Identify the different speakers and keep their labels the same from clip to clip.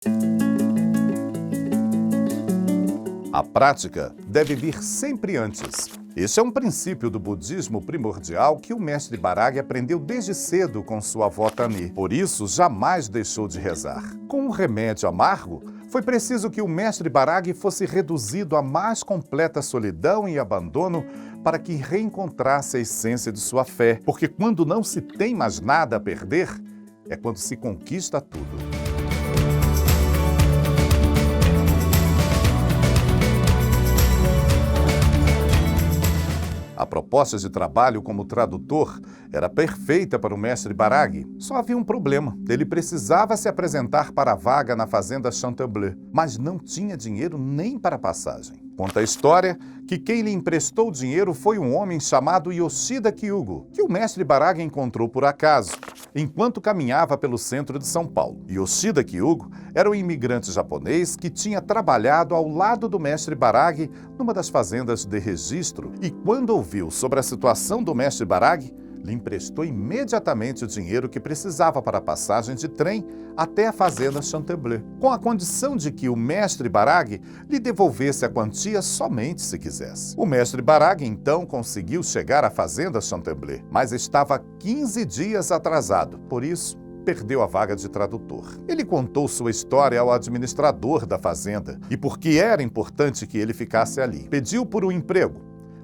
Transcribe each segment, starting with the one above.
Speaker 1: A prática deve vir sempre antes. Este é um princípio do budismo primordial que o mestre Baraghi aprendeu desde cedo com sua avó Tani. Por isso, jamais deixou de rezar. Com um remédio amargo, foi preciso que o mestre Baraghi fosse reduzido à mais completa solidão e abandono para que reencontrasse a essência de sua fé. Porque quando não se tem mais nada a perder, é quando se conquista tudo. A proposta de trabalho como tradutor era perfeita para o mestre Baraghi. Só havia um problema. Ele precisava se apresentar para a vaga na fazenda Chantebleu, mas não tinha dinheiro nem para passagem. Conta a história que quem lhe emprestou o dinheiro foi um homem chamado Yoshida Kyugo, que o mestre Baraghi encontrou por acaso, enquanto caminhava pelo centro de São Paulo. Yoshida Kyugo era um imigrante japonês que tinha trabalhado ao lado do mestre Baraghi numa das fazendas de registro e, quando ouviu sobre a situação do mestre Baraghi, lhe emprestou imediatamente o dinheiro que precisava para a passagem de trem até a fazenda Chantebleu, com a condição de que o mestre Baraghi lhe devolvesse a quantia somente se quisesse. O mestre Baraghi, então, conseguiu chegar à fazenda Chantebleu, mas estava 15 dias atrasado, por isso perdeu a vaga de tradutor. Ele contou sua história ao administrador da fazenda e, porque era importante que ele ficasse ali, pediu por um emprego,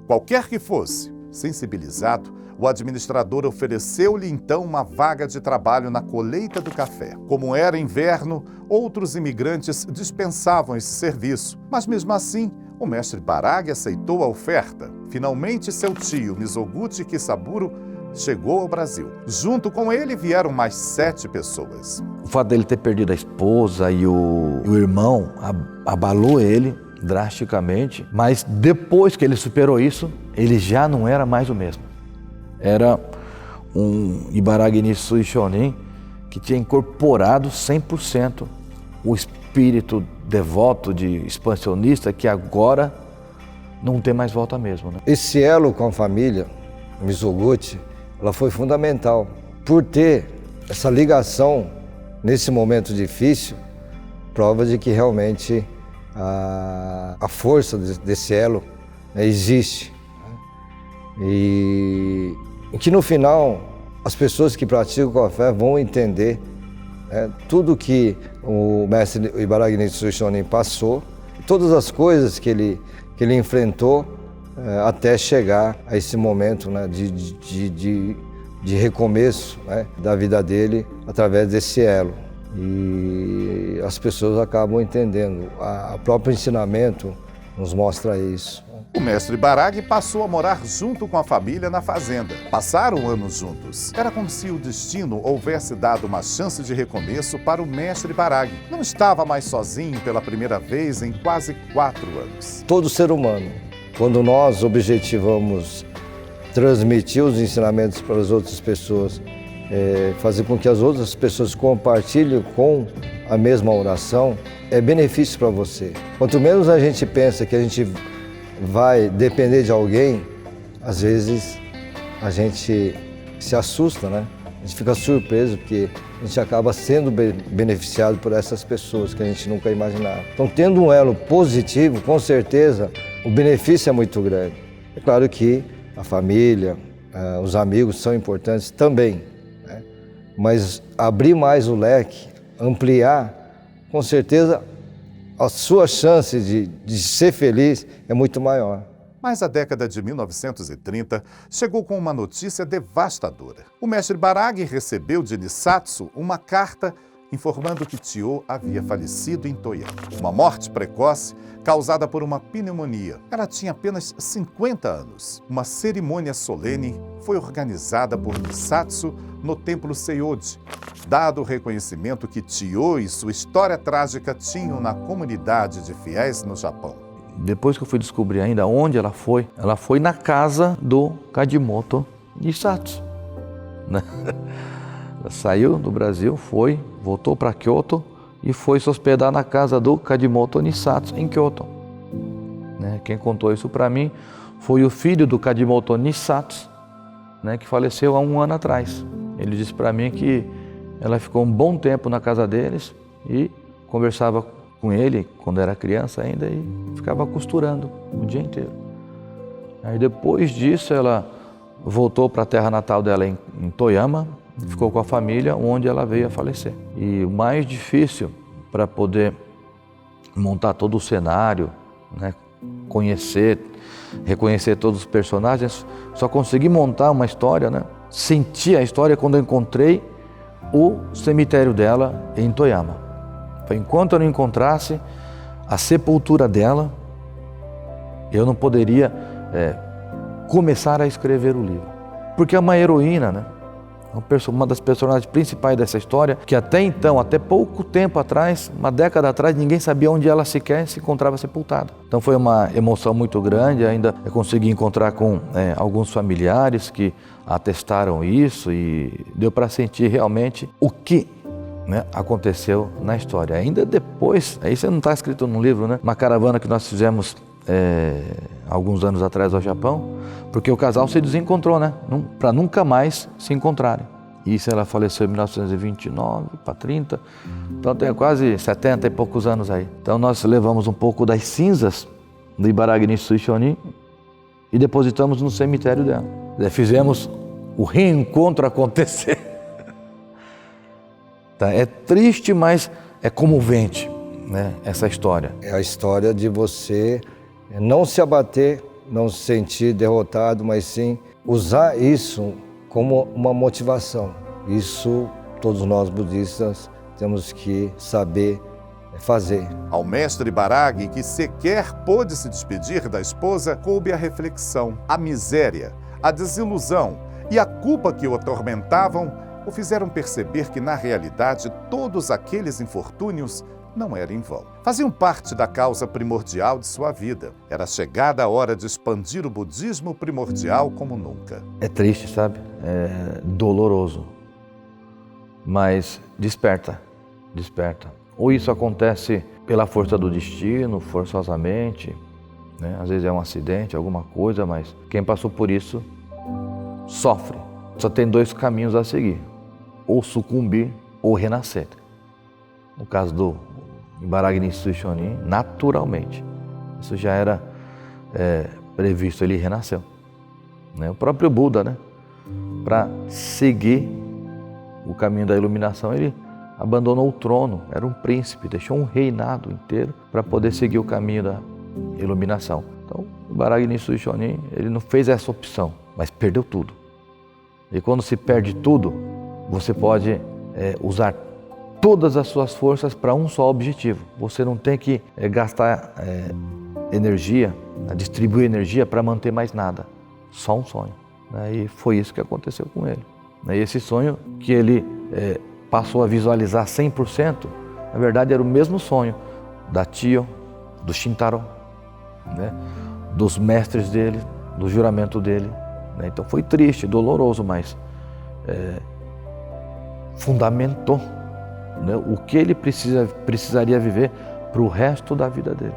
Speaker 1: qualquer que fosse. Sensibilizado, o administrador ofereceu-lhe então uma vaga de trabalho na colheita do café. Como era inverno, outros imigrantes dispensavam esse serviço, mas mesmo assim, o mestre Baraghi aceitou a oferta. Finalmente, seu tio, Mizoguchi Kisaburo, chegou ao Brasil. Junto com ele vieram mais 7 pessoas.
Speaker 2: O fato dele ter perdido a esposa e o irmão abalou ele drasticamente, mas depois que ele superou isso, ele já não era mais o mesmo. Era um Ibaragi Nisui Shonin que tinha incorporado 100% o espírito devoto de expansionista que agora não tem mais volta mesmo, né?
Speaker 3: Esse elo com a família Mizoguchi, ela foi fundamental. Por ter essa ligação nesse momento difícil, prova de que realmente a força desse elo, né, existe. E que no final as pessoas que praticam a fé vão entender, né, tudo que o mestre Ibaragi Nisui Shonin passou, todas as coisas que ele enfrentou até chegar a esse momento, né, de recomeço, né, da vida dele através desse elo. E as pessoas acabam entendendo. O próprio ensinamento nos mostra isso.
Speaker 1: O mestre Baraghi passou a morar junto com a família na fazenda. Passaram anos juntos. Era como se o destino houvesse dado uma chance de recomeço para o mestre Baraghi. Não estava mais sozinho pela primeira vez em quase 4 anos.
Speaker 3: Todo ser humano, quando nós objetivamos transmitir os ensinamentos para as outras pessoas, fazer com que as outras pessoas compartilhem com a mesma oração, é benefício para você. Quanto menos a gente pensa que a gente vai depender de alguém, às vezes a gente se assusta, né? A gente fica surpreso porque a gente acaba sendo beneficiado por essas pessoas que a gente nunca imaginava. Então, tendo um elo positivo, com certeza, o benefício é muito grande. É claro que a família, os amigos são importantes também, né? Mas abrir mais o leque, ampliar, com certeza, a sua chance de ser feliz é muito maior.
Speaker 1: Mas a década de 1930 chegou com uma notícia devastadora. O mestre Baraghi recebeu de Nisatsu uma carta informando que Tio havia falecido em Toyama. Uma morte precoce causada por uma pneumonia. Ela tinha apenas 50 anos. Uma cerimônia solene foi organizada por Nisatsu no templo Seiyoji, dado o reconhecimento que Tio e sua história trágica tinham na comunidade de fiéis no Japão.
Speaker 2: Depois que eu fui descobrir ainda onde ela foi na casa do Kadimoto Nisatsu. Ela saiu do Brasil, voltou para Kyoto e foi se hospedar na casa do Kadimoto Nisatsu, em Kyoto. Quem contou isso para mim foi o filho do Kadimoto Nisatsu, que faleceu há 1 ano atrás. Ele disse para mim que ela ficou um bom tempo na casa deles e conversava com ele quando era criança ainda e ficava costurando o dia inteiro. Aí depois disso ela voltou para a terra natal dela em Toyama, ficou com a família, onde ela veio a falecer. E o mais difícil para poder montar todo o cenário, né, reconhecer todos os personagens, só consegui montar uma história, né, sentir a história quando eu encontrei o cemitério dela em Toyama. Enquanto eu não encontrasse a sepultura dela, eu não poderia começar a escrever o livro. Porque é uma heroína, né? Uma das personagens principais dessa história, que até então, até pouco tempo atrás, uma década atrás, ninguém sabia onde ela sequer se encontrava sepultada. Então foi uma emoção muito grande, ainda eu consegui encontrar com alguns familiares que atestaram isso e deu para sentir realmente o que, né, aconteceu na história. Ainda depois, isso não está escrito no livro, né? Uma caravana que nós fizemos alguns anos atrás ao Japão, porque o casal se desencontrou, né? Para nunca mais se encontrarem. Isso ela faleceu em 1929 para 30, então tem quase 70 e poucos anos aí. Então nós levamos um pouco das cinzas do Ibaraki Nisui Shonin e depositamos no cemitério dela. Fizemos o reencontro acontecer. Tá? É triste, mas é comovente, né, essa história.
Speaker 3: É a história de você não se abater, não se sentir derrotado, mas sim usar isso como uma motivação. Isso todos nós budistas temos que saber fazer.
Speaker 1: Ao mestre Ibaraki, que sequer pôde se despedir da esposa, coube a reflexão. A miséria, a desilusão e a culpa que o atormentavam o fizeram perceber que, na realidade, todos aqueles infortúnios não eram em vão. Faziam parte da causa primordial de sua vida. Era chegada a hora de expandir o budismo primordial como nunca.
Speaker 2: É triste, sabe? É doloroso. Mas desperta. Ou isso acontece pela força do destino, forçosamente, né? Às vezes é um acidente, alguma coisa, mas quem passou por isso sofre. Só tem dois caminhos a seguir: ou sucumbir ou renascer. No caso do Ibaraki Nisui Shonin, naturalmente, isso já era previsto, ele renasceu. Né? O próprio Buda, né? Para seguir o caminho da iluminação, ele abandonou o trono, era um príncipe, deixou um reinado inteiro para poder seguir o caminho da iluminação. Então, o Ibaraki Nisui Shonin, ele não fez essa opção, mas perdeu tudo. E quando se perde tudo, você pode usar todas as suas forças para um só objetivo. Você não tem que gastar energia, distribuir energia para manter mais nada. Só um sonho. E foi isso que aconteceu com ele. E esse sonho que ele passou a visualizar 100%, na verdade era o mesmo sonho da Tio, do Shintaro, né? Dos mestres dele, do juramento dele. Então foi triste, doloroso, mas fundamentou, né, o que ele precisaria viver para o resto da vida dele.